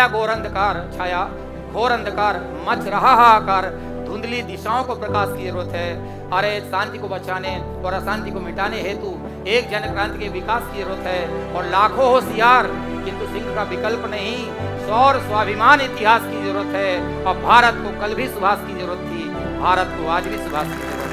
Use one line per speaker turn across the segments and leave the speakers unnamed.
छाया घोर अंधकार, छाया घोर अंधकार मच रहा हाहाकार, धुंधली दिशाओं को प्रकाश की जरूरत है। अरे शांति को बचाने और अशांति को मिटाने हेतु एक जन क्रांति के विकास की जरूरत है। और लाखों होशियार किंतु सिंह का विकल्प नहीं, शौर्य स्वाभिमान इतिहास की जरूरत है। और भारत को कल भी सुभाष की जरूरत थी, भारत को आज भी सुभाष की जरूरत है।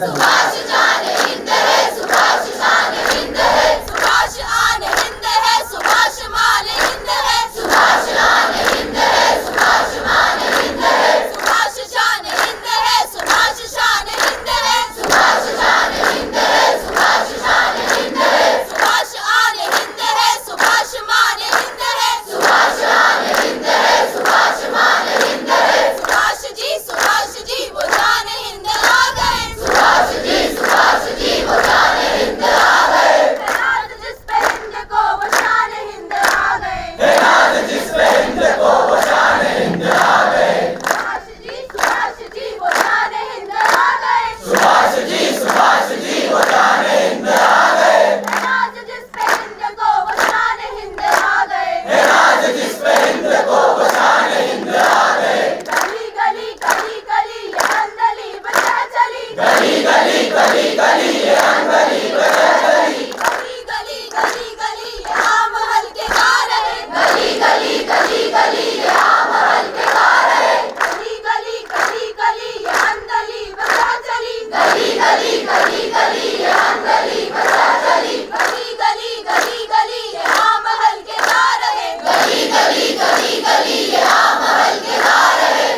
सुभाष जान हिंद है, सुभाष शान हिंद है, सुभाष आन हिंद है, सुभाष मान हिंद है, सुभाष आन हिंद है, सुभाष मान हिंद है, सुभाष शान हिंद है, सुभाष शान हिंद है, सुभाष शान हिंद है, सुभाष शान हिंद है, सुभाष आन हिंद है, सुभाष मान हिंद है, सुभाष आन हिंद है, सुभाष मान हिंद है, सुभाष जी वो जान हिंद आ गए, सुभाष जी वो जान हिंद आ गए, नाज जिस पे हिंद को वो शान हिंद आ गए, नाज जिस पे हिंद को वो शान हिंद आ गए, सुभाष जी वो जान हिंद आ गए, सुभाष जी वो जान हिंद आ गए, नाज जिस पे हिंद को वो शान हिंद आ गए, नाज जिस पे हिंद को वो शान हिंद आ गए, गली गली गली गली ये अंदली बजा चली, गली गली गली गली ये अंदली बजा चली, गली गली गली गली ये आम हल्के गा रहे, गली गली गली गली ये आम हल्के गा रहे, गली गली गली गली ये अंदली बजा चली, गली गली गली गली ये अंदली बजा चली, गली गली गली गली ये आम हल्के गा रहे, गली गली गली गली ये आम हल्के गा रहे,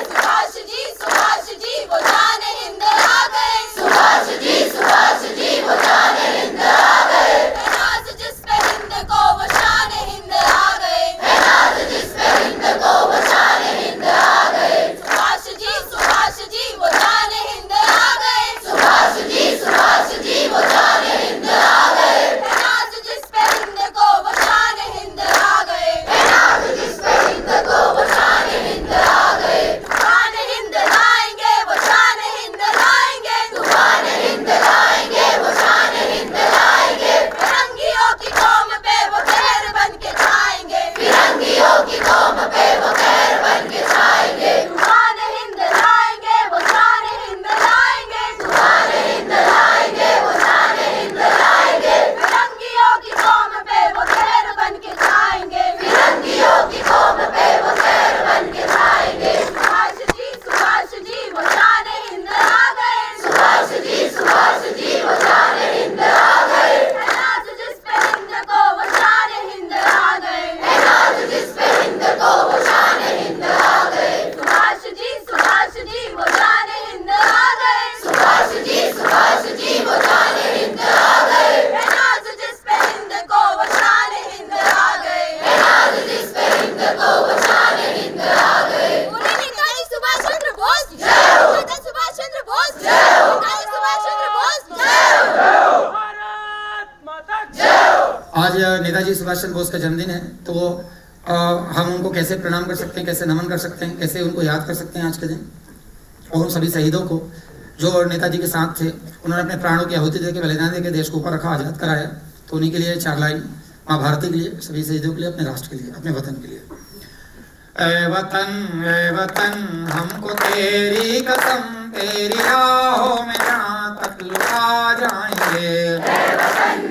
सुभाष जी वो जान हिंद आ गए, सुभाष जी वो जान हिंद आ गए, नाज जिस पे हिंद को वो शान हिंद आ गए, नाज जिस पे हिंद को वो शान हिंद आ गए, सुभाष जी वो जान हिंद आ गए, सुभाष जी वो जान हिंद आ गए, नाज जिस पे हिंद को वो शान हिंद आ गए, नाज जिस पे हिंद को वो शान हिंद आ गए, तूफान हिंद लाएंगे वो शान हिंद लाएंगे, तूफान हिंद लाएंगे वो शान हिंद लाएंगे, फिरंगियों की कौम पे वो कहर बन के छाएंगे, फिरंगियों की कौम पे वो कहर बन के छाएंगे, तूफान हिंद लाएंगे वो शान हिंद लाएंगे, तूफान हिंद लाएंगे वो शान हिंद लाएंगे, फिरंगियों की कौम पे वो कहर बन के छाएंगे, फिरंगियों की कौम पे वो कहर बन के छाएंगे, सुभाष जी वो जान हिंद आ गए, सुभाष जी वो जान हिंद आ गए, नाज जिस पे हिंद को वो शान हिंद आ गए, नाज जिस पे हिंद को वो शान हिंद आ गए, सुभाष जी वो जान हिंद आ गए, सुभाष जी वो जान हिंद आ गए, नाज जिस पे हिंद को वो शान हिंद आ गए, नाज जिस पे हिंद को वो शान हिंद आ गए, नेताजी सुभाष चंद्र बोस जय हो, नेताजी सुभाष चंद्र बोस जय हो, नेताजी सुभाष चंद्र बोस जय हो, भारत माता जय हो।
आज नेताजी सुभाष चंद्र बोस का जन्मदिन है, तो हम उनको कैसे प्रणाम कर सकते हैं, कैसे नमन कर सकते हैं, कैसे उनको याद कर सकते हैं आज के दिन, और उन सभी शहीदों को जो नेताजी के साथ थे, उन्होंने अपने प्राणों की आहुति देकर बलिदान देकर देश को ऊपर रखा, आज़ाद कराया, तो उन्हीं के लिए 4 लाइन माँ भारती के लिए, सभी शहीदों के लिए, अपने राष्ट्र के लिए, अपने वतन के लिए। ए वतन हमको तेरी कसम, तेरी राहों में जहाँ तक लुटा जाएंगे,
ए वतन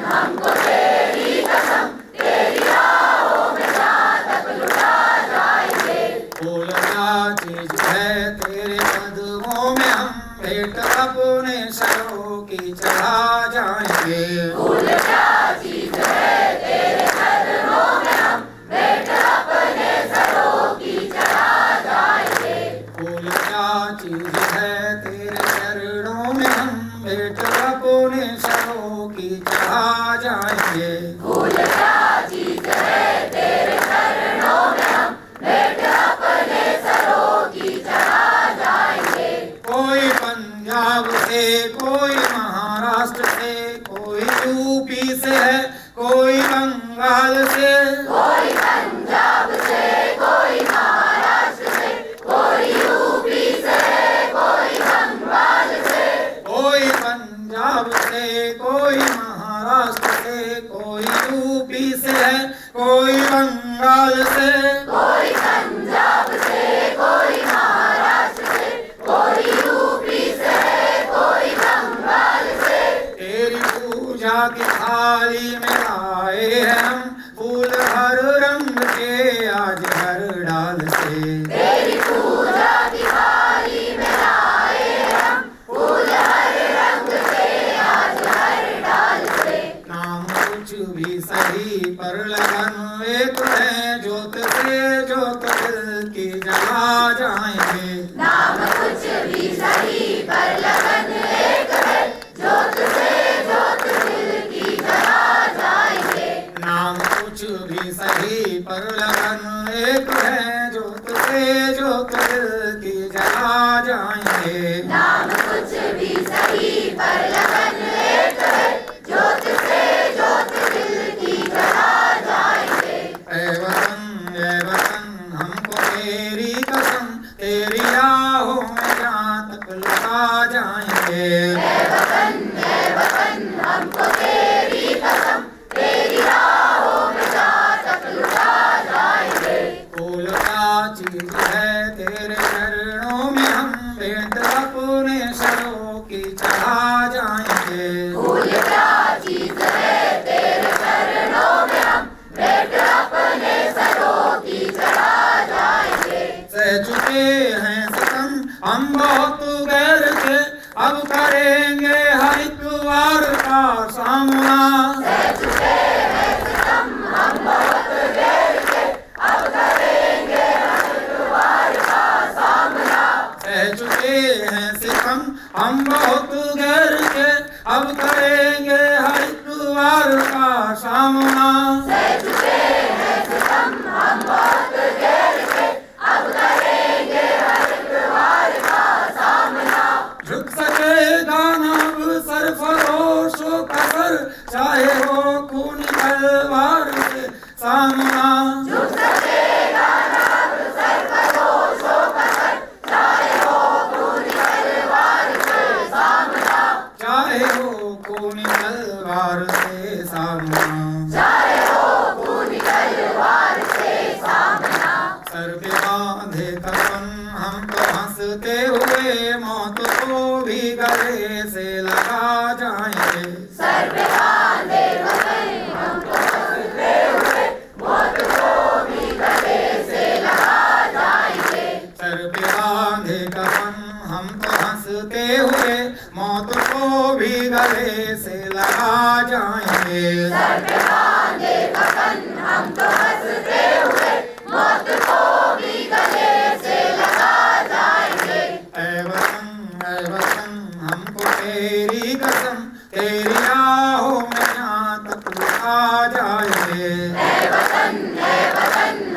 हमको तेरी कसम, तेरी राहों में जहाँ तक लुटा जाएंगे,
फूल क्या चीज है तेरे कदमों में, हम भेंट अपने सरों की चढ़ा जाएंगे,
फूल क्या चीज है तेरे कदमों में, हम भेंट अपने सरों की चढ़ा जाएंगे,
फूल क्या चीज है तेरे चरणों में, हम भेंट अपने सरों की चढ़ा जाएंगे,
फूल क्या चीज है तेरे चरणों में, हम भेंट अपने सरों की चढ़ा जाएंगे,
कोई पंजाब से, कोई महाराष्ट्र से, कोई
जला जाएंगे।
नाम कुछ भी सही पर लगन एक है, जोत से जोत दिल की जला जाएंगे।
नाम कुछ भी सही पर लगन एक है, जोत से जोत दिल की जला जाएंगे।
नाम कुछ भी सही पर लगन एक है, जोत से जोत दिल की जला जाएंगे।
ऐ वतन हमको तेरी कसम, तेरी राहों में जहाँ तक लगा जाएंगे।
ऐ वतन हमको तेरी कसम, तेरी राहों में जहाँ तक लुटा जाएंगे।
फूल क्या चीज है तेरे चरणों में, हम भेंट अपने सरों की चढ़ा जाएंगे।
फूल क्या चीज है तेरे चरणों में, हम भेंट अपने सरों की चढ़ा जाएंगे।
सह चुके हैं सितम हम बहुत गैर के, अब करेंगे हर एक वार का सामना।
सह चुके हैं सितम हम बहुत गैर के, अब करेंगे हर एक वार का सामना।
सह चुके हैं सितम हम बहुत गैर के, अब करेंगे हर एक वार का सामना।
सह चुके हैं सितम हम बहुत गैर के, अब करेंगे हर एक वार का सामना।
झुक सकेगा न अब सरफरोश व कसर, चाहे हो खून तलवार से सामना।
झुक सकेगा न अब सरफरोश व कसर, चाहे हो खून तलवार से सामना।
चाहे हो खून तलवार से सामना।
चाहे हो खून तलवार से सामना।
सर पे बांधे कफन हम तो हंसते हुए, मौत को भी गले से लगा जाएंगे।
सर पे बांधे कफन हम तो हंसते हुए, मौत को भी गले से लगा जाएंगे।
सर पे बांधे कफन हम तो हंसते हुए, मौत को भी गले से लगा जाएंगे।
सर पे बांधे कफन हम तो हंसते हुए, मौत को भी गले से लगा जाएंगे।
ऐ वतन हमको तेरी कसम, तेरी राहों में जहाँ तक लुटा जाएंगे।
ऐ वतन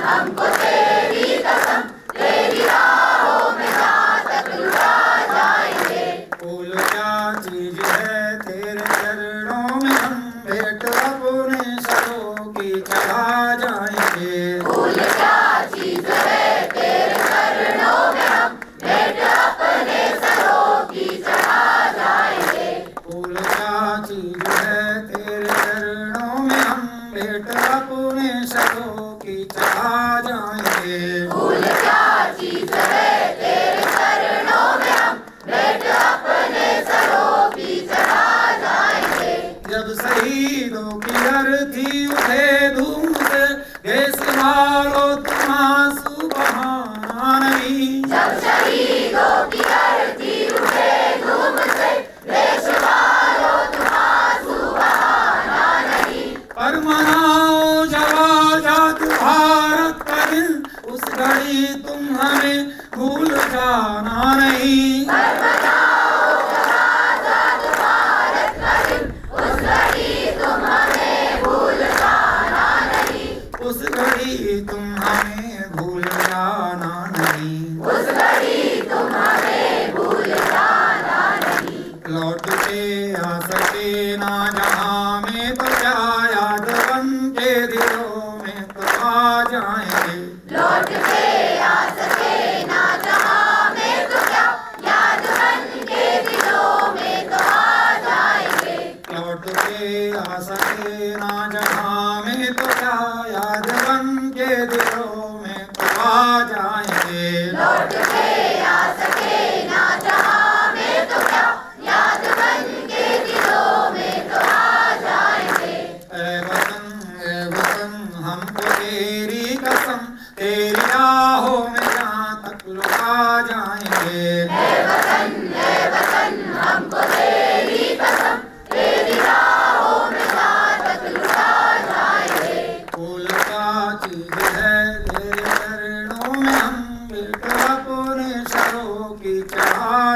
हमको तेरी कसम, तेरी राहों में जहाँ तक लुटा जाएंगे।
फूल क्या चीज है तेरे चरणों में, हम भेंट अपने सरों की चढ़ा जाएंगे।
फूल क्या चीज है तेरे चरणों में, हम भेंट अपने सरों की चढ़ा जाएंगे।
फूल क्या चीज है तेरे चरणों में, हम भेंट अपने सरों की चढ़ा जाएंगे।
फूल क्या चीज है तेरे चरणों में, हम भेंट अपने सरों की चढ़ा जाएंगे।
जब शहीदों की अर्थी उठे धूम से, देश वालों तुम आंसू बहाना नहीं।
जब शहीदों की अर्थी उठे धूम से, देश वालों तुम आंसू बहाना नहीं।
पर मनाओ जब आजाद भारत का दिन, उस घड़ी तुम हमें भूल जाना नहीं।
पर मनाओ जब आजाद भारत का दिन, उस घड़ी तुम हमें भूल जाना नहीं।
उस घड़ी तुम हमें भूल जाना नहीं।
उस घड़ी तुम हमें भूल जाना नहीं।
लौट के आ सके ना जहाँ में, तो क्या याद बन के दिलों में तो आ जाएंगे।
लौट के आ सके ना जहाँ में,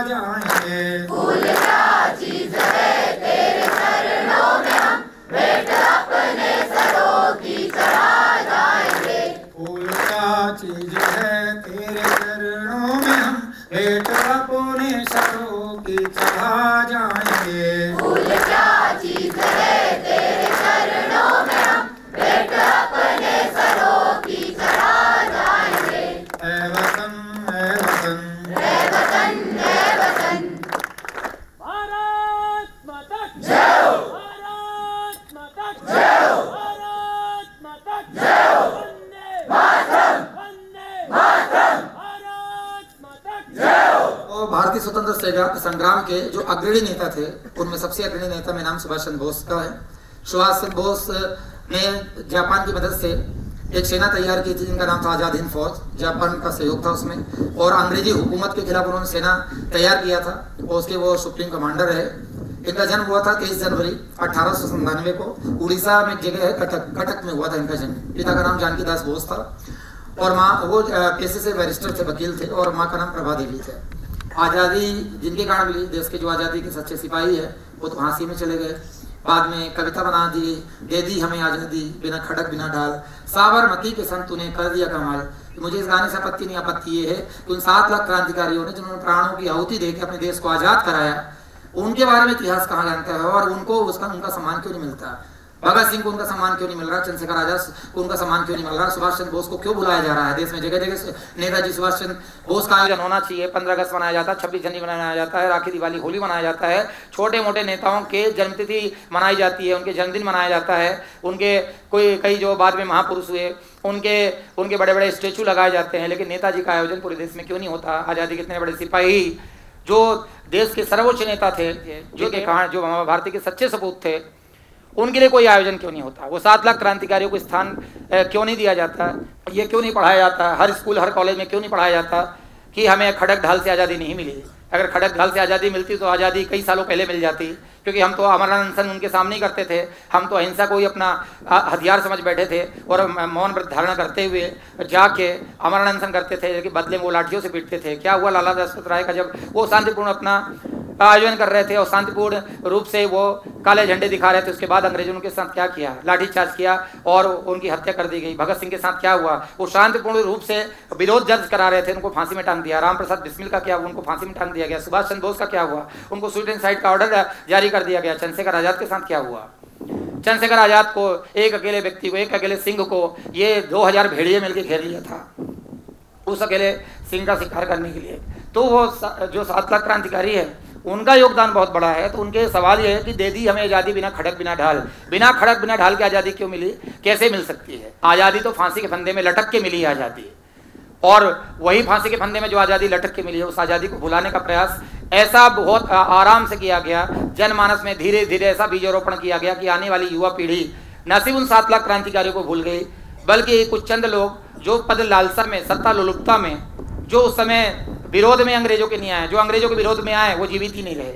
जाएंगे।
फूल क्या चीज है तेरे चरणों में हम भेंट अपने सरों की चढ़ा जाएंगे।
फूल क्या चीज है तेरे चरणों में हम भेंट अपने सरों की चढ़ा जाएंगे।
फूल क्या चीज है तेरे चरणों में हम भेंट अपने सरों की चढ़ा जाएंगे।
ऐ वतन ऐ वतन
ऐ वतन ऐ वतन।
भारत माता की
जय हो।
भारत माता की
जय हो।
भारत माता की
जय हो।
वंदे
मातरम।
वंदे
मातरम।
भारत माता की
जय हो।
और भारतीय स्वतंत्र संग्राम के जो अग्रणी नेता थे उनमें सबसे अग्रणी नेता में नाम सुभाष चंद्र बोस का है। सुभाष चंद्र बोस ने जापान की मदद से एक सेना तैयार की थी जिनका नाम था आज़ाद हिंद फौज। जापान का सहयोग था उसमें और अंग्रेजी हुकूमत के खिलाफ उन्होंने सेना तैयार किया था और उसके वो सुप्रीम कमांडर है। इनका जन्म हुआ था 23 जनवरी 1897 को उड़ीसा में एक जगह है कटक में हुआ था इनका जन्म। पिता का नाम जानकी दास बोस था और माँ वो पेशे से बैरिस्टर थे, वकील थे और माँ का नाम प्रभा देवी थे। आज़ादी जिनके कारण मिली, देश के जो आज़ादी के सच्चे सिपाही है वो तो फांसी में चले गए। बाद में कविता बना दी, दे दी हमें आज़ादी बिना खड़क बिना ढाल, साबरमती के संत तूने कर दिया कमाल। मुझे इस गाने से आपत्ति नहीं, आपत्ति ये है कि उन 7 लाख क्रांतिकारियों ने जिन्होंने प्राणों की आहुति दे के अपने देश को आज़ाद कराया, उनके बारे में इतिहास कहाँ जानता है और उनको उनका सम्मान क्यों नहीं मिलता। भगत सिंह को उनका सम्मान क्यों नहीं मिल रहा, चंद्रशेखर आजाद को उनका सम्मान क्यों नहीं मिल रहा, सुभाष चंद्र बोस को क्यों बुलाया जा रहा है। देश में जगह जगह नेताजी सुभाष चंद्र बोस का
आयोजन होना चाहिए। 15 अगस्त मनाया जाता है, 26 जनवरी मनाया जाता है, राखी दिवाली होली मनाया जाता है। छोटे मोटे नेताओं के जन्मतिथि मनाई जाती है, उनके जन्मदिन मनाया जाता है, उनके कई जो बाद में महापुरुष हुए उनके बड़े बड़े स्टेचू लगाए जाते हैं। लेकिन नेताजी का आयोजन पूरे देश में क्यों नहीं होता। आज़ादी के इतने बड़े सिपाही जो देश के सर्वोच्च नेता थे, जो भारतीय के सच्चे सपूत थे, उनके लिए कोई आयोजन क्यों नहीं होता। वो 7 लाख क्रांतिकारियों को स्थान क्यों नहीं दिया जाता, ये क्यों नहीं पढ़ाया जाता। हर स्कूल हर कॉलेज में क्यों नहीं पढ़ाया जाता कि हमें खड़क ढाल से आज़ादी नहीं मिली। अगर खड़क ढाल से आज़ादी मिलती तो आज़ादी कई सालों पहले मिल जाती, क्योंकि हम तो अमरनाथ अनशन उनके सामने ही करते थे। हम तो अहिंसा को ही अपना हथियार समझ बैठे थे और मौन व्रत धारण करते हुए जाके अमरनाथ अनशन करते थे, लेकिन बदले में वो लाठियों से पीटते थे। क्या हुआ लाला लाजपत राय का, जब वो शांतिपूर्ण अपना आयोजन कर रहे थे और शांतिपूर्ण रूप से वो काले झंडे दिखा रहे थे, उसके बाद अंग्रेजों ने उनके साथ क्या किया, लाठीचार्ज किया और उनकी हत्या कर दी गई। भगत सिंह के साथ क्या हुआ, वो शांतिपूर्ण रूप से विरोध दर्ज करा रहे थे, उनको फांसी में टांग दिया। राम प्रसाद बिस्मिल का क्या हुआ, उनको फांसी में टांग दिया गया। सुभाष चंद्र बोस का क्या हुआ, उनको शूट एंड साइड का ऑर्डर जारी कर दिया गया। चंद्रशेखर आजाद के साथ क्या हुआ, चंद्रशेखर आजाद को एक अकेले व्यक्ति को, एक अकेले सिंह को ये 2000 भेड़िए मिलकर घेर लिया था उस अकेले सिंह का शिकार करने के लिए। तो वो जो 7 लाख क्रांतिकारी है उनका योगदान बहुत बड़ा है। तो उनके सवाल ये है कि दे दी हमें आज़ादी बिना खड़क बिना ढाल। बिना खड़क बिना ढाल की आज़ादी क्यों मिली, कैसे मिल सकती है। आज़ादी तो फांसी के फंदे में लटक के मिली है आज़ादी, और वही फांसी के फंदे में जो आज़ादी लटक के मिली है उस आज़ादी को भुलाने का प्रयास ऐसा बहुत आराम से किया गया। जनमानस में धीरे धीरे ऐसा बीजारोपण किया गया कि आने वाली युवा पीढ़ी न सिर्फ उन 7 लाख क्रांतिकारियों को भूल गई, बल्कि कुछ चंद लोग जो पद लालसा में, सत्ता लोलुपता में, जो उस समय विरोध में अंग्रेजों के नहीं आए, जो अंग्रेजों के विरोध में आए वो जीवित ही नहीं रहे।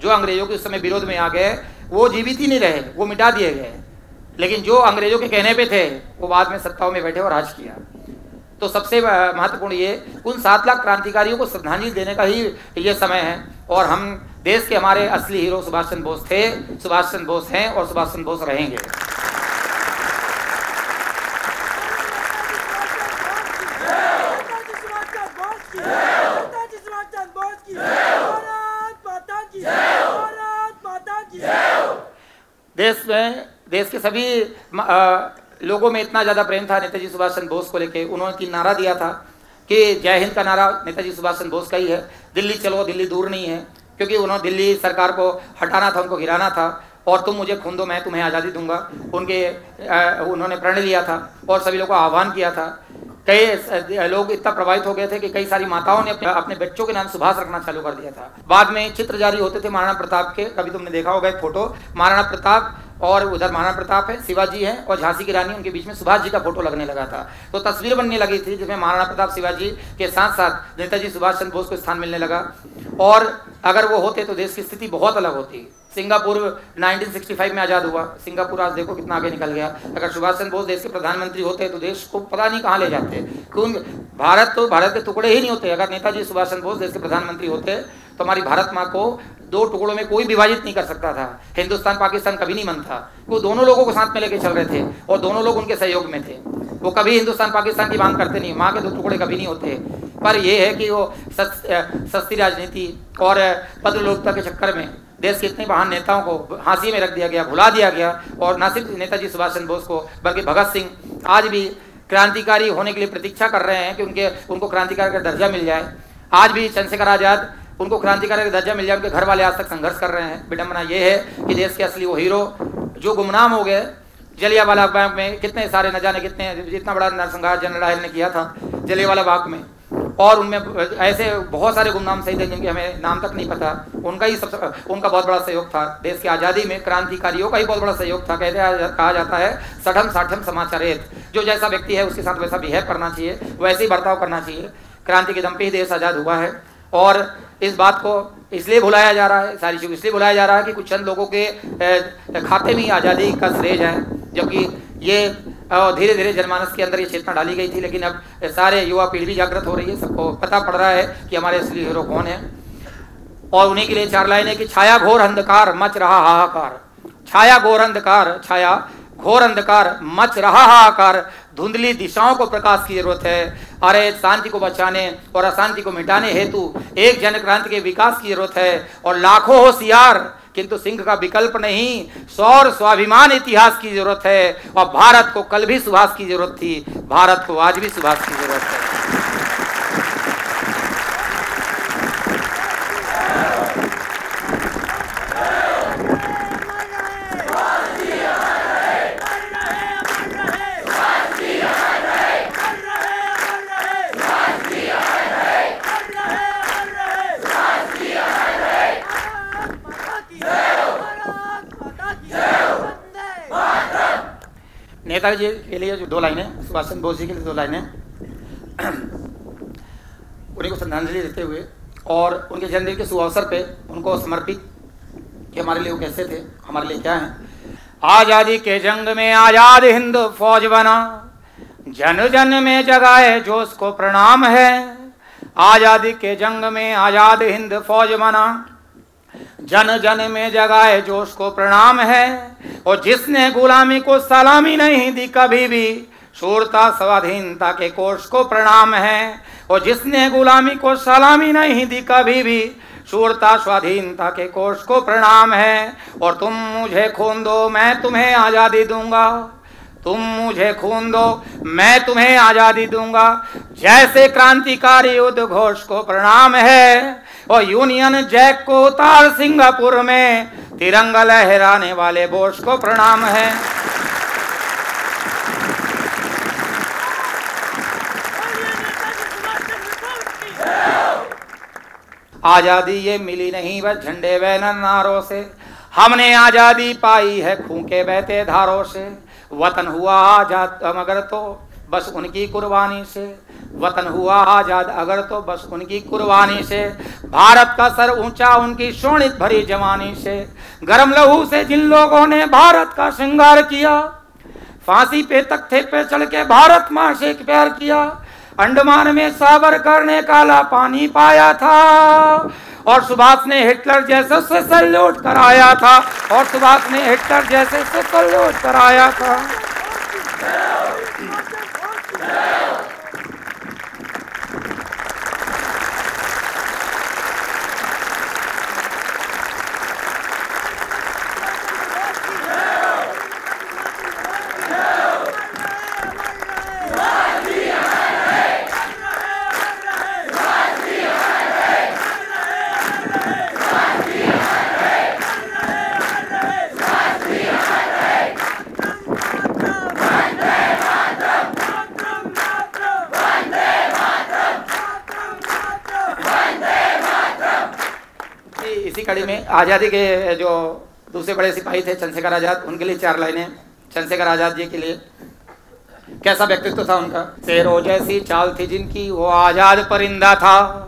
जो अंग्रेजों के उस समय विरोध में आ गए वो जीवित ही नहीं रहे, वो मिटा दिए गए। लेकिन जो अंग्रेजों के कहने पे थे वो बाद में सत्ताओं में बैठे और राज किया। तो सबसे महत्वपूर्ण ये उन 7 लाख क्रांतिकारियों को श्रद्धांजलि देने का ही ये समय है। और हम देश के हमारे असली हीरो सुभाष चंद्र बोस थे, सुभाष चंद्र बोस हैं और सुभाष चंद्र बोस रहेंगे। देश के सभी लोगों में इतना ज़्यादा प्रेम था नेताजी सुभाष चंद्र बोस को लेके, उन्होंने 3 नारा दिया था कि जय हिंद का नारा नेताजी सुभाष चंद्र बोस का ही है। दिल्ली चलो दिल्ली दूर नहीं है, क्योंकि उन्होंने दिल्ली सरकार को हटाना था, उनको गिराना था। और तुम मुझे खून दो मैं तुम्हें आज़ादी दूंगा, उन्होंने प्रण लिया था और सभी लोगों को आह्वान किया था। कई लोग इतना प्रभावित हो गए थे कि कई सारी माताओं ने अपने बच्चों के नाम सुभाष रखना चालू कर दिया था। बाद में चित्र जारी होते थे महाराणा प्रताप के, कभी तुमने देखा होगा एक फोटो, महाराणा प्रताप और उधर महाराणा प्रताप है, शिवाजी है और झांसी की रानी, उनके बीच में सुभाष जी का फोटो लगने लगा था। तो तस्वीर बनने लगी थी जिसमें महाराणा प्रताप शिवाजी के साथ साथ नेताजी सुभाष चंद्र बोस को स्थान मिलने लगा। और अगर वो होते तो देश की स्थिति बहुत अलग होती। सिंगापुर 1965 में आज़ाद हुआ, सिंगापुर आज देखो कितना आगे निकल गया। अगर सुभाष चंद्र बोस देश के प्रधानमंत्री होते तो देश को पता नहीं कहाँ ले जाते। क्यों? भारत के टुकड़े ही नहीं होते। अगर नेताजी सुभाष चंद्र बोस देश के प्रधानमंत्री होते तो हमारी भारत माँ को दो टुकड़ों में कोई विभाजित नहीं कर सकता था। हिंदुस्तान पाकिस्तान कभी नहीं बनता। वो दोनों लोगों को साथ में लेके चल रहे थे और दोनों लोग उनके सहयोग में थे। वो कभी हिंदुस्तान पाकिस्तान की मांग करते नहीं। माँ के दो टुकड़े कभी नहीं होते। पर यह है कि वो सस्ती राजनीति और पदलोलुपता के चक्कर में देश के इतने महान नेताओं को फांसी में रख दिया गया, भुला दिया गया। और न सिर्फ नेताजी सुभाष चंद्र बोस को बल्कि भगत सिंह आज भी क्रांतिकारी होने के लिए प्रतीक्षा कर रहे हैं कि उनको क्रांतिकारी का दर्जा मिल जाए। आज भी चंद्रशेखर आजाद उनको क्रांतिकारी का दर्जा मिल जाए। उनके घर वाले आज तक संघर्ष कर रहे हैं। विडंबना ये है कि देश के असली वो हीरो जो गुमनाम हो गए। जलियांवाला बाग में कितने सारे न जाने कितने, जितना बड़ा नरसंहार जनरल डायर ने किया था जलियांवाला बाग में, और उनमें ऐसे बहुत सारे गुमनाम शहीद हैं जिनके हमें नाम तक नहीं पता। उनका बहुत बड़ा सहयोग था देश की आज़ादी में। क्रांतिकारियों का ही बहुत बड़ा सहयोग था। कहा जाता है सठम साठम समाचारेत, जो जैसा व्यक्ति है उसके साथ वैसा बिहेव करना चाहिए, वैसे ही बर्ताव करना चाहिए। क्रांति के दम पे ही देश आज़ाद हुआ है। और इस बात को इसलिए भुलाया जा रहा है, सारी चीज़ इसलिए भुलाया जा रहा है कि कुछ चंद लोगों के खाते में ही आज़ादी का श्रेय है। जबकि ये धीरे धीरे जनमानस के अंदर ये चेतना डाली गई थी, लेकिन अब सारे युवा पीढ़ी जागृत हो रही है। सबको पता पड़ रहा है कि हमारे असली हीरो कौन है। और उन्हीं के लिए 4 लाइनें कि छाया घोर अंधकार मच रहा हाहाकार, छाया घोर अंधकार, छाया घोर अंधकार मच रहा हाहाकार, धुंधली दिशाओं को प्रकाश की जरूरत है। अरे शांति को बचाने और अशांति को मिटाने हेतु एक जन क्रांति के विकास की जरूरत है। और लाखों होशियार किंतु सिंह का विकल्प नहीं, सौर स्वाभिमान इतिहास की जरूरत है। और भारत को कल भी सुभाष की जरूरत थी, भारत को आज भी सुभाष की जरूरत है। नेताजी के लिए जो 2 लाइनें, सुभाष चंद्र बोस जी के लिए 2 लाइनें, उन्हीं को श्रद्धांजलि देते हुए और उनके जन्मदिन के शुभ अवसर पे उनको समर्पित कि हमारे लिए वो कैसे थे, हमारे लिए क्या हैं। आज़ादी के जंग में आज़ाद हिंद फौज बना, जन जन में जगाए जोश को प्रणाम है। आज़ादी के जंग में आज़ाद हिंद फौज बना, जन जन में जगाए जोश को प्रणाम है। और जिसने गुलामी को सलामी नहीं दी कभी भी, शूरता स्वाधीनता के कोष को प्रणाम है। और जिसने गुलामी को सलामी नहीं दी कभी भी, शूरता स्वाधीनता के कोष को प्रणाम है। और तुम मुझे खून दो मैं तुम्हें आज़ादी दूंगा, तुम मुझे खून दो मैं तुम्हें आज़ादी दूंगा। जैसे क्रांतिकारी उद्घोष को प्रणाम है। और यूनियन जैक को उतार सिंगापुर में, तिरंगा लहराने वाले बोस को प्रणाम है। आज़ादी ये मिली नहीं बस झंडे व नारों से, हमने आज़ादी पाई है खून के बहते धारों से। वतन हुआ आज़ाद मगर तो बस उनकी कुर्बानी से, वतन हुआ आज़ाद अगर तो बस उनकी कुर्बानी से। भारत का सर ऊंचा उनकी शोणित भरी जवानी से, गरम लहू से जिन लोगों ने भारत का श्रृंगार किया, फांसी पे तख्ते पे चढ़ के भारत माँ से प्यार किया। अंडमान में सावरकर ने काला पानी पाया था, और सुभाष ने हिटलर जैसे से सैल्यूट कराया था, और सुभाष ने हिटलर जैसे से सैल्यूट कराया था। कड़ी में आज़ादी के जो दूसरे बड़े सिपाही थे चंद्रशेखर आजाद, उनके लिए 4 लाइनें। चंद्रशेखर आजाद जी के लिए कैसा व्यक्तित्व था उनका। शेरों जैसी चाल थी जिनकी, वो आजाद परिंदा था।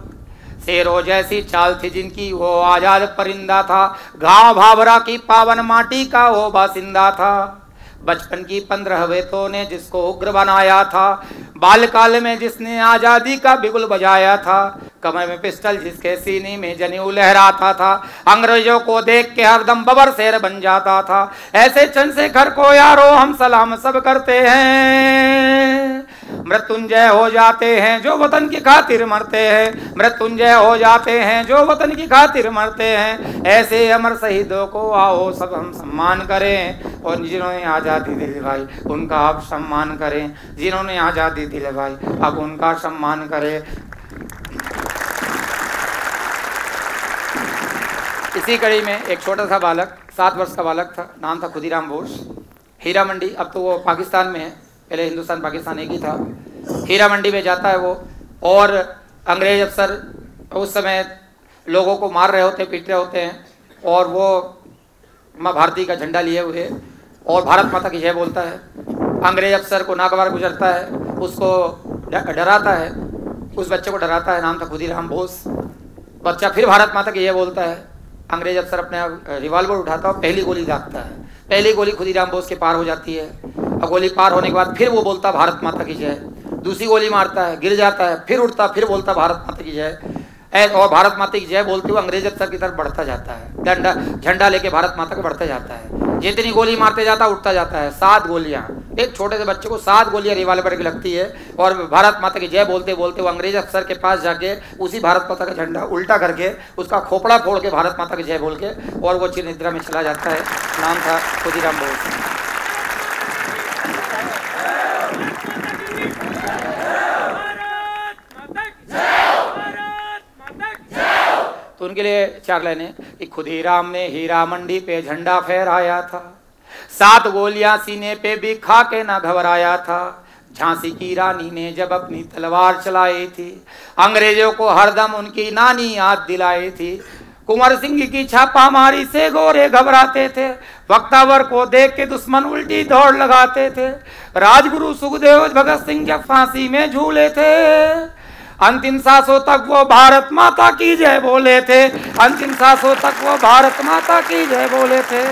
शेरों जैसी चाल थी जिनकी, वो आजाद परिंदा था। गांव भावरा की पावन माटी का वो बासिंदा था। बचपन की 15 वेतों ने जिसको उग्र बनाया था, बालकाल में जिसने आजादी का बिगुल बजाया था, कमर में पिस्टल जिसके सीने में जनेऊ लहराता था, अंग्रेजों को देख के हरदम बबर शेर बन जाता था। ऐसे चंद्रशेखर को यारो हम सलाम सब करते हैं। मृत्युंजय हो जाते हैं जो वतन की खातिर मरते हैं, मृत्युंजय हो जाते हैं जो वतन की खातिर मरते हैं। ऐसे अमर शहीदों को आओ सब हम सम्मान करें, और जिन्होंने आज़ादी दिलवाई उनका आप सम्मान करें। जिन्होंने आज़ादी दिलवाई अब उनका सम्मान करें। इसी कड़ी में एक छोटा सा बालक, 7 वर्ष का बालक था, नाम था खुदीराम बोस। हीरा मंडी, अब तो वो पाकिस्तान में है, पहले हिंदुस्तान पाकिस्तान एक ही था। हीरा मंडी में जाता है वो, और अंग्रेज अफसर उस समय लोगों को मार रहे होते, पीट रहे होते हैं, और वो माँ भारती का झंडा लिए हुए और भारत माता की जय बोलता है। अंग्रेज अफसर को नागवार गुजरता है, उसको डराता है, उस बच्चे को डराता है, नाम था खुदीराम बोस। बच्चा फिर भारत माता की जय बोलता है। अंग्रेज अफसर अपने रिवॉल्वर उठाता है और पहली गोली दागता है। पहली गोली खुदीराम बोस के पार हो जाती है, और गोली पार होने के बाद फिर वो बोलता भारत माता की जय। दूसरी गोली मारता है, गिर जाता है, फिर उठता, फिर बोलता भारत माता की जय। और भारत माता की जय बोलते हुए अंग्रेज अफसर की तरफ बढ़ता जाता है, झंडा लेके भारत माता को बढ़ता जाता है। जितनी गोली मारते जाता उठता जाता है। 7 गोलियां, एक छोटे से बच्चे को 7 गोलियां रिवॉल्वर की लगती है, और भारत माता की जय बोलते बोलते वो अंग्रेज अफसर के पास जाके उसी भारत माता का झंडा उल्टा करके उसका खोपड़ा फोड़ के भारत माता की जय बोल के, और वो चिर निद्रा में चला जाता है। नाम था खुदीराम बोस। तो उनके लिए 4 लाइनें कि खुदीराम ने हीरा मंडी पे झंडा फहराया था, 7 गोलियां सीने पे भी खा के ना घबराया था। झांसी की रानी ने जब अपनी तलवार चलाई थी, अंग्रेजों को हरदम उनकी नानी याद दिलाई थी। कुंवर सिंह की छापामारी से गोरे घबराते थे, वक्तावर को देख के दुश्मन उल्टी दौड़ लगाते थे। राजगुरु सुखदेव भगत सिंह जब फांसी में झूले थे, अंतिम सांसों तक वो भारत माता की जय बोले थे। अंतिम सांसों तक वो भारत माता की जय बोले थे।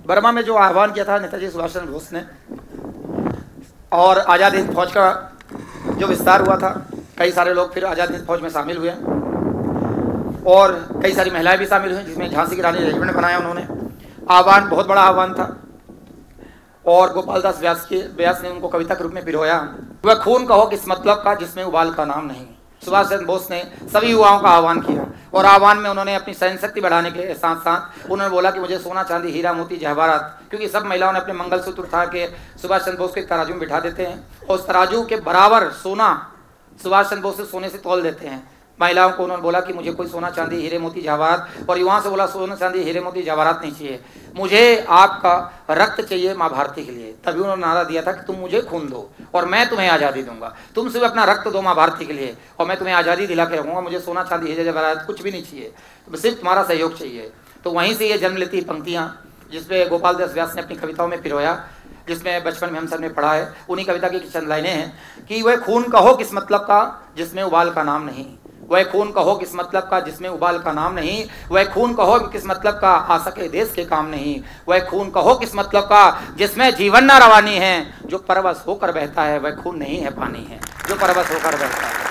बर्मा में जो आह्वान किया था नेताजी सुभाष चंद्र बोस ने, और आज़ाद हिंद फौज का जो विस्तार हुआ था, कई सारे लोग फिर आज़ाद हिंद फौज में शामिल हुए, और कई सारी महिलाएं भी शामिल हुई, जिसमें झांसी की रानी रेजिमेंट बनाया उन्होंने। आह्वान बहुत बड़ा आह्वान था, और गोपाल दास व्यास ने उनको कविता के रूप में पिरोया। वह खून कहो किस मतलब का जिसमें उबाल का नाम नहीं। सुभाष चंद्र बोस ने सभी युवाओं का आह्वान किया, और आह्वान में उन्होंने अपनी सहन शक्ति बढ़ाने के साथ साथ उन्होंने बोला कि मुझे सोना चांदी हीरा मोती जवाहरात, क्योंकि सब महिलाओं ने अपने मंगलसूत्र उठा के सुभाष चंद्र बोस को एक तराजू में बिठा देते हैं, और उस तराजू के बराबर सोना सुभाष चंद्र बोस से सोने से तौल देते हैं। महिलाओं को उन्होंने बोला कि मुझे कोई सोना चांदी हीरे मोती जवाहरात, और युवाओं से बोला सोना चांदी हीरे मोती जवाहरात नहीं चाहिए, मुझे आपका रक्त चाहिए माँ भारती के लिए। तभी उन्होंने नारा दिया था कि तुम मुझे खून दो और मैं तुम्हें आज़ादी दूंगा, तुम सिर्फ अपना रक्त दो माँ भारती के लिए और मैं तुम्हें आज़ादी दिला के रखूंगा। मुझे सोना चांदी हीरे जवाहरात कुछ भी नहीं चाहिए, सिर्फ तुम्हारा सहयोग चाहिए। तो वहीं से ये जन्म लेती पंक्तियाँ, जिसपे गोपाल दास व्यास ने अपनी कविताओं में पिरोया, जिसमें बचपन में हम सब ने पढ़ा है। उन्हीं कविता की चंद लाइनें हैं कि वह खून कहो किस मतलब का जिसमें उबाल का नाम नहीं, वह खून कहो किस मतलब का जिसमें उबाल का नाम नहीं, वह खून कहो किस मतलब का आ सके देश के काम नहीं, वह खून कहो किस मतलब का जिसमें जीवन न रवानी है, जो परवश होकर बहता है वह खून नहीं है पानी है, जो परवश होकर बहता है।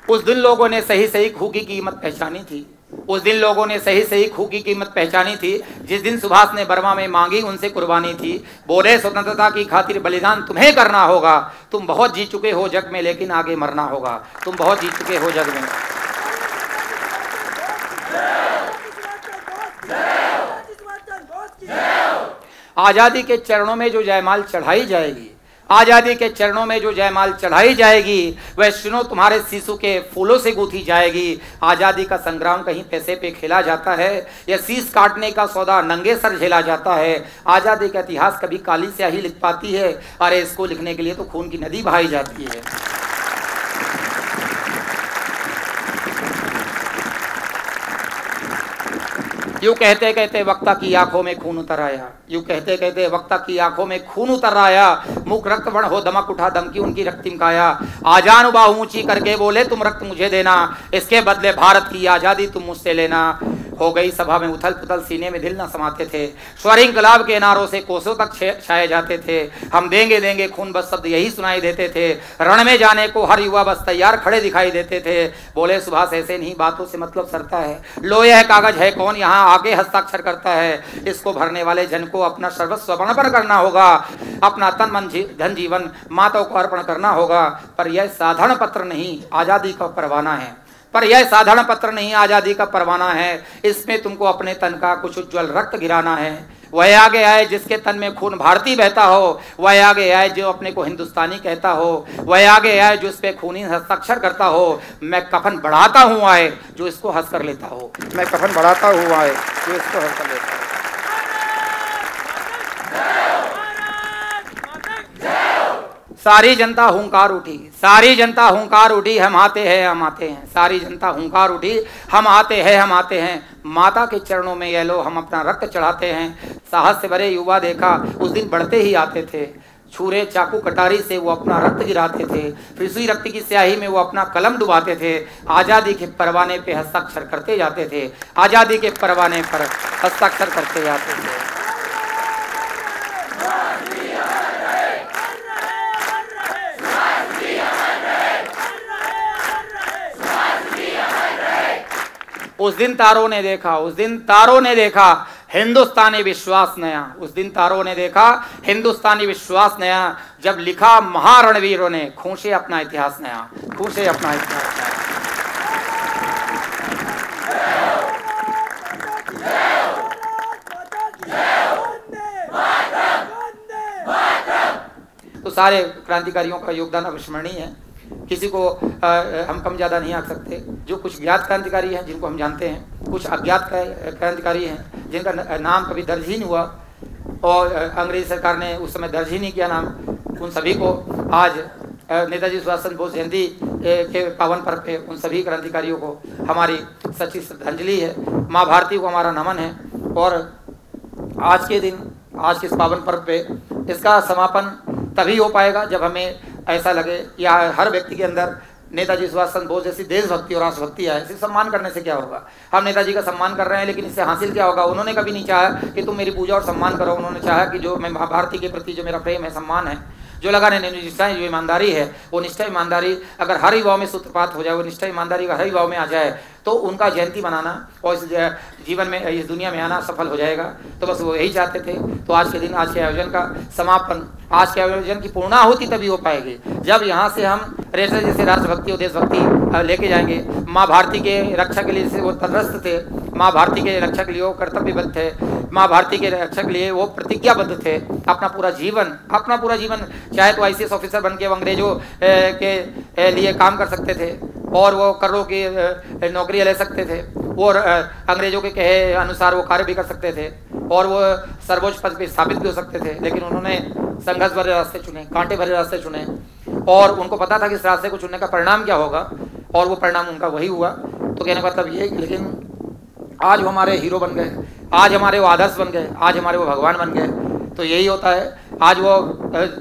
उस दिन लोगों ने सही सही खून की कीमत पहचानी थी, उस दिन लोगों ने सही सही खून की कीमत पहचानी थी, जिस दिन सुभाष ने बर्मा में मांगी उनसे कुर्बानी थी। बोले स्वतंत्रता की खातिर बलिदान तुम्हें करना होगा, तुम बहुत जी चुके हो जग में लेकिन आगे मरना होगा, तुम बहुत जी चुके हो जग में। आजादी के चरणों में जो जयमाल चढ़ाई जाएगी, आजादी के चरणों में जो जयमाल चढ़ाई जाएगी, वह सुनो तुम्हारे शीशों के फूलों से गूंथी जाएगी। आजादी का संग्राम कहीं पैसे पे खेला जाता है, यह शीश काटने का सौदा नंगे सर झेला जाता है। आजादी का इतिहास कभी काली स्याही लिख पाती है, अरे इसको लिखने के लिए तो खून की नदी बहाई जाती है। यूं कहते कहते वक्ता की आंखों में खून उतर आया, यूं कहते कहते वक्ता की आंखों में खून उतर आया। मुख रक्त वर्ण हो दमक उठा दम की उनकी रक्तिम काया। आजानु बाहु ऊंची करके बोले तुम रक्त मुझे देना, इसके बदले भारत की आजादी तुम मुझसे लेना। हो गई सभा में उथल पुथल, सीने में दिल न समाते थे। स्वर इंकलाब के नारों से कोसों तक छाए जाते थे। हम देंगे देंगे खून बस शब्द यही सुनाई देते थे। रण में जाने को हर युवा बस तैयार खड़े दिखाई देते थे। बोले सुभाष ऐसे नहीं बातों से मतलब सरता है। लो यह कागज है कौन यहाँ आगे हस्ताक्षर करता है। इसको भरने वाले जन को अपना सर्वस्व अर्पण करना होगा। अपना तन मन धन जीवन माताओं को अर्पण करना होगा। पर यह साधारण पत्र नहीं आजादी का परवाना है। पर यह साधारण पत्र नहीं आजादी का परवाना है। इसमें तुमको अपने तन का कुछ उज्जवल रक्त गिराना है। वह आगे आए जिसके तन में खून भारतीय बहता हो। वह आगे आए जो अपने को हिंदुस्तानी कहता हो। वह आगे आए जो इस पे खूनी हस्ताक्षर करता हो। मैं कफन बढ़ाता हूँ आए जो इसको हंस कर लेता हो। मैं कफन बढ़ाता हूँ आए जो इसको हंस कर लेता हो। सारी जनता हुंकार उठी, सारी जनता हुंकार उठी, हम आते हैं हम आते हैं। सारी जनता हुंकार उठी, हम आते हैं हम आते हैं। माता के चरणों में ये लो हम अपना रक्त चढ़ाते हैं। साहस से भरे युवा देखा उस दिन बढ़ते ही आते थे। छुरे चाकू कटारी से वो अपना रक्त गिराते थे। फिर उसी रक्त की स्याही में वो अपना कलम डुबाते थे। आज़ादी के परवाने पे हस्ताक्षर करते जाते थे। आज़ादी के परवाने पर हस्ताक्षर करते जाते थे। उस दिन तारों ने देखा, उस दिन तारों ने देखा हिंदुस्तानी विश्वास नया। उस दिन तारों ने देखा हिंदुस्तानी विश्वास नया। जब लिखा महारणवीरों ने खूंसे अपना इतिहास नया, खूंसे अपना इतिहास नया। तो सारे क्रांतिकारियों का योगदान अविस्मरणीय है। किसी को हम कम ज़्यादा नहीं आंक सकते। जो कुछ ज्ञात क्रांतिकारी हैं जिनको हम जानते हैं, कुछ अज्ञात क्रांतिकारी हैं जिनका नाम कभी दर्ज ही नहीं हुआ और अंग्रेज सरकार ने उस समय दर्ज ही नहीं किया नाम। उन सभी को आज नेताजी सुभाष चंद्र बोस जयंती के पावन पर्व पे उन सभी क्रांतिकारियों को हमारी सच्ची श्रद्धांजलि है। माँ भारती को हमारा नमन है। और आज के दिन, आज के इस पावन पर्व पे इसका समापन तभी हो पाएगा जब हमें ऐसा लगे या हर व्यक्ति के अंदर नेताजी सुभाष चंद्र बोस जैसी देशभक्ति और राष्ट्रभक्ति आए। सिर्फ सम्मान करने से क्या होगा। हम नेताजी का सम्मान कर रहे हैं लेकिन इससे हासिल क्या होगा। उन्होंने कभी नहीं चाहा कि तुम मेरी पूजा और सम्मान करो। उन्होंने चाहा कि जो मैं भारती के प्रति जो मेरा प्रेम है, सम्मान है, जो लगाने निष्ठा है, जो ईमानदारी है, वो निष्ठा ईमानदारी अगर हर युवाओं में सूत्रपात हो जाए, वो निष्ठा ईमानदारी अगर हर युवाओं में आ जाए तो उनका जयंती मनाना और इस जीवन में, इस दुनिया में आना सफल हो जाएगा। तो बस वो यही चाहते थे। तो आज के दिन, आज के आयोजन का समापन, आज के आयोजन की पूर्णाहुति तभी हो पाएगी जब यहाँ से हम रेशे जैसे राष्ट्रभक्ति और देशभक्ति लेके जाएंगे। माँ भारती के रक्षा के लिए वो तटस्थ थे। माँ भारती के रक्षा के लिए वो कर्तव्यबद्ध थे। माँ भारती के रक्षा के लिए वो प्रतिज्ञाबद्ध थे। अपना पूरा जीवन चाहे तो ICS ऑफिसर बन के वो अंग्रेजों के लिए काम कर सकते थे और वो करोड़ों की नौकरियां ले सकते थे और अंग्रेजों के कहे अनुसार वो कार्य भी कर सकते थे और वो सर्वोच्च पद पे स्थापित भी हो सकते थे। लेकिन उन्होंने संघर्ष भरे रास्ते चुने, कांटे भरे रास्ते चुने और उनको पता था कि इस रास्ते को चुनने का परिणाम क्या होगा और वो परिणाम उनका वही हुआ। तो कहने का मतलब ये, लेकिन आज वो हमारे हीरो बन गए, आज हमारे वो आदर्श बन गए, आज हमारे वो भगवान बन गए। तो यही होता है। आज वो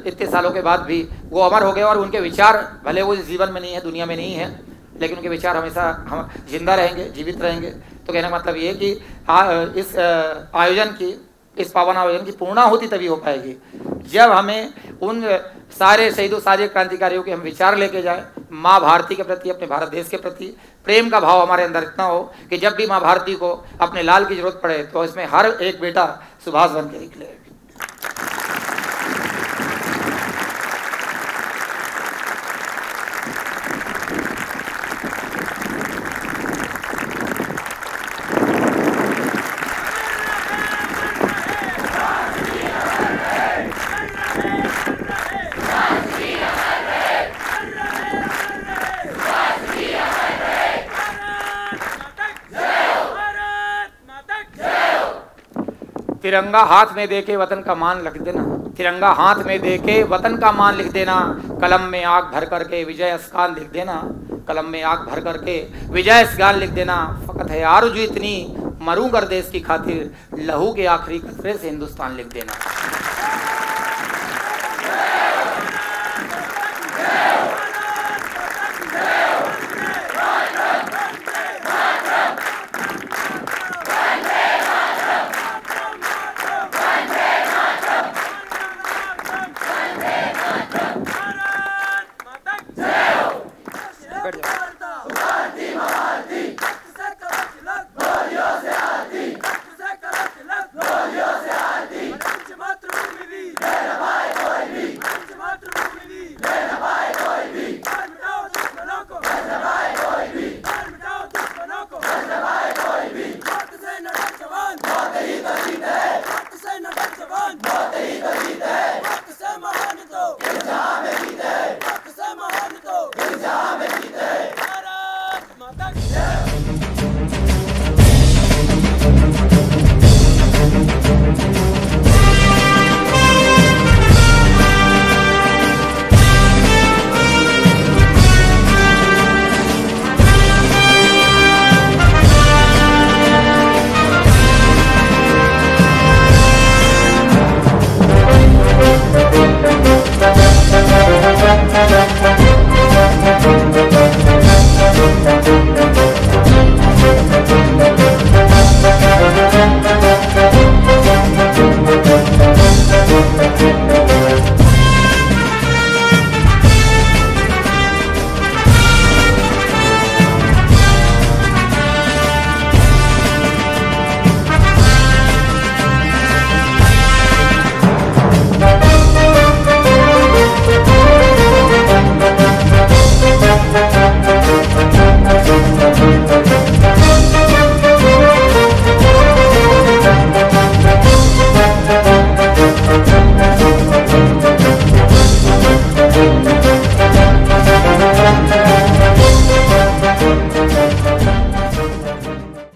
इतने सालों के बाद भी वो अमर हो गए और उनके विचार भले वो इस जीवन में नहीं है, दुनिया में नहीं है, लेकिन उनके विचार हमेशा हम जिंदा रहेंगे, जीवित रहेंगे। तो कहने का मतलब ये कि इस आयोजन की, इस पावन आयोजन की पूर्णाहुति तभी हो पाएगी जब हमें उन सारे शहीदों, सारे क्रांतिकारियों के हम विचार लेके जाए। माँ भारती के प्रति, अपने भारत देश के प्रति प्रेम का भाव हमारे अंदर इतना हो कि जब भी माँ भारती को अपने लाल की जरूरत पड़े तो इसमें हर एक बेटा सुभाष बन के निकले। तिरंगा हाथ में देके वतन का मान लिख देना, तिरंगा हाथ में देके वतन का मान लिख देना। कलम में आग भर करके विजय स्गान लिख देना, कलम में आग भर करके विजय स्गान लिख देना। फकत है आरज़ू इतनी मरूंगर देश की खातिर, लहू के आखिरी कतरे से हिंदुस्तान लिख देना।